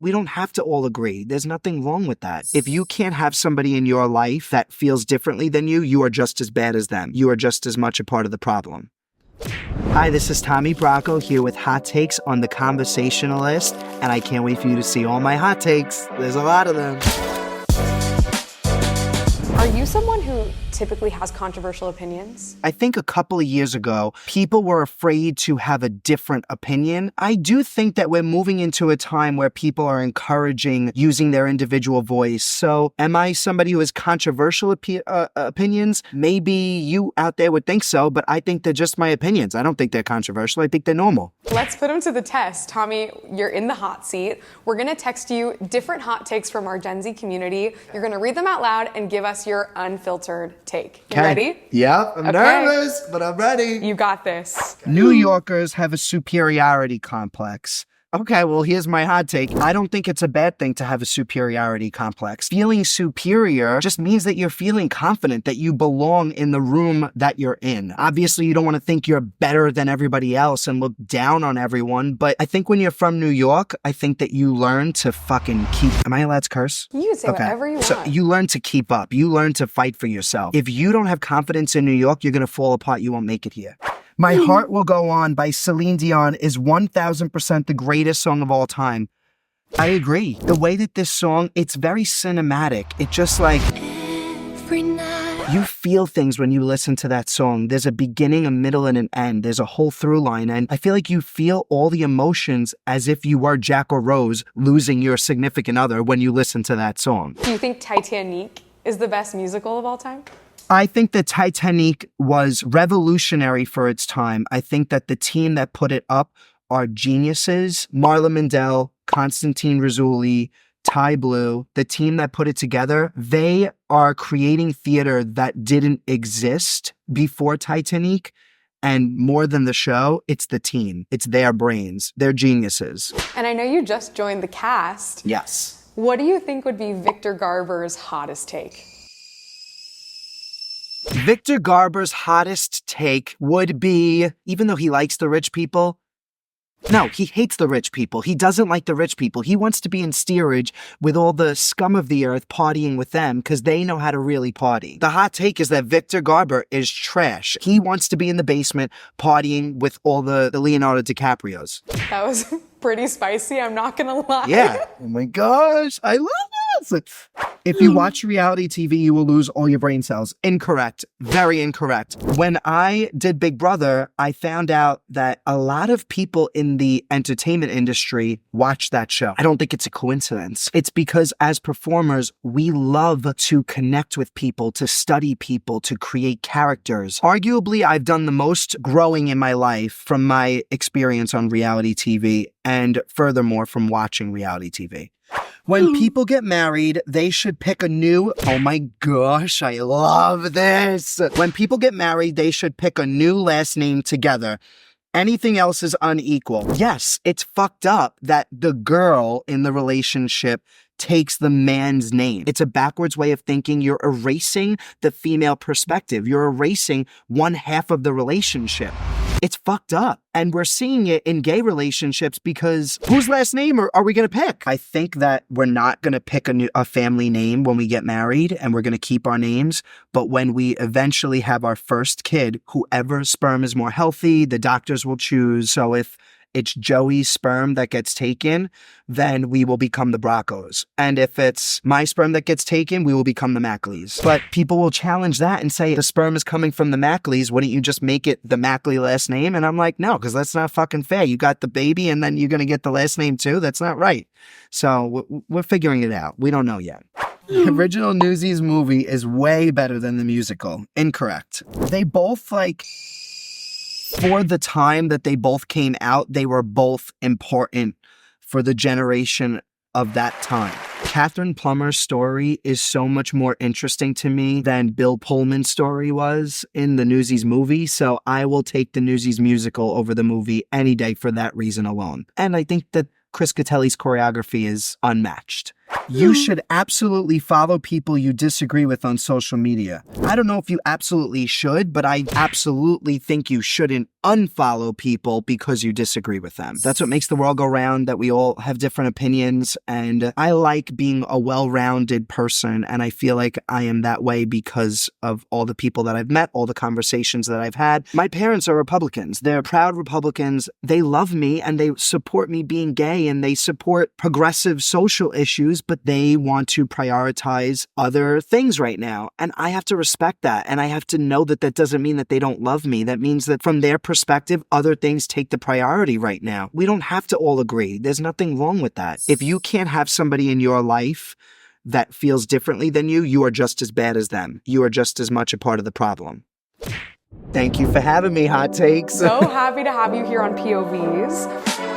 we don't have to all agree. There's nothing wrong with that. If you can't have somebody in your life that feels differently than you are just as bad as them. You are just as much a part of the problem. Hi, this is Tommy Bracco here with Hot Takes on the Conversationalist, and I can't wait for you to see all my hot takes. There's a lot of them. Are you someone who typically has controversial opinions? I think a couple of years ago, people were afraid to have a different opinion. I do think that we're moving into a time where people are encouraging using their individual voice. So am I somebody who has controversial opinions? Maybe you out there would think so, but I think they're just my opinions. I don't think they're controversial. I think they're normal. Let's put them to the test. Tommy, you're in the hot seat. We're going to text you different hot takes from our Gen Z community. You're going to read them out loud and give us your unfiltered take. You ready? Yeah, I'm nervous, but I'm ready. You got this. New Yorkers have a superiority complex. Okay, well, here's my hot take. I don't think it's a bad thing to have a superiority complex. Feeling superior just means that you're feeling confident that you belong in the room that you're in. Obviously, you don't want to think you're better than everybody else and look down on everyone, but I think when you're from New York, I think that you learn to fucking keep... Am I allowed to curse? You can say whatever you want. So you learn to keep up. You learn to fight for yourself. If you don't have confidence in New York, you're going to fall apart. You won't make it here. My Heart Will Go On by Celine Dion is 1000% the greatest song of all time. I agree. The way that this song, it's very cinematic. It just like, every night. You feel things when you listen to that song. There's a beginning, a middle, and an end. There's a whole through line. And I feel like you feel all the emotions as if you were Jack or Rose losing your significant other when you listen to that song. Do you think Titanic is the best musical of all time? I think that Titanic was revolutionary for its time. I think that the team that put it up are geniuses. Marla Mandel, Constantine Rizzoli, Ty Blue, the team that put it together, they are creating theater that didn't exist before Titanic. And more than the show, it's the team. It's their brains. They're geniuses. And I know you just joined the cast. Yes. What do you think would be Victor Garber's hottest take? Victor Garber's hottest take would be, even though he likes the rich people, no, he hates the rich people. He doesn't like the rich people. He wants to be in steerage with all the scum of the earth partying with them because they know how to really party. The hot take is that Victor Garber is trash. He wants to be in the basement partying with all the Leonardo DiCaprios. That was pretty spicy, I'm not gonna lie. Yeah. Oh my gosh, I love this. If you watch reality TV, you will lose all your brain cells. Incorrect. Very incorrect. When I did Big Brother, I found out that a lot of people in the entertainment industry watch that show. I don't think it's a coincidence. It's because as performers, we love to connect with people, to study people, to create characters. Arguably, I've done the most growing in my life from my experience on reality TV and furthermore from watching reality TV. When people get married, they should pick a new... Oh my gosh, I love this. When people get married, they should pick a new last name together. Anything else is unequal. Yes, it's fucked up that the girl in the relationship takes the man's name. It's a backwards way of thinking. You're erasing the female perspective. You're erasing one half of the relationship. It's fucked up. And we're seeing it in gay relationships because whose last name are we going to pick? I think that we're not going to pick a family name when we get married and we're going to keep our names. But when we eventually have our first kid, whoever's sperm is more healthy, the doctors will choose. So if it's Joey's sperm that gets taken, then we will become the Braccos. And if it's my sperm that gets taken, we will become the Mackleys. But people will challenge that and say, the sperm is coming from the Mackleys. Wouldn't you just make it the Mackley last name? And I'm like, no, because that's not fucking fair. You got the baby and then you're going to get the last name too? That's not right. So we're figuring it out. We don't know yet. The original Newsies movie is way better than the musical. Incorrect. They both for the time that they both came out, they were both important for the generation of that time. Catherine Plummer's story is so much more interesting to me than Bill Pullman's story was in the Newsies movie, so I will take the Newsies musical over the movie any day for that reason alone. And I think that Chris Catelli's choreography is unmatched. You should absolutely follow people you disagree with on social media. I don't know if you absolutely should, but I absolutely think you shouldn't unfollow people because you disagree with them. That's what makes the world go round, that we all have different opinions, and I like being a well-rounded person, and I feel like I am that way because of all the people that I've met, all the conversations that I've had. My parents are Republicans. They're proud Republicans. They love me, and they support me being gay, and they support progressive social issues, but they want to prioritize other things right now. And I have to respect that. And I have to know that that doesn't mean that they don't love me. That means that from their perspective, other things take the priority right now. We don't have to all agree. There's nothing wrong with that. If you can't have somebody in your life that feels differently than you are just as bad as them. You are just as much a part of the problem. Thank you for having me, Hot Takes. So happy to have you here on POVz.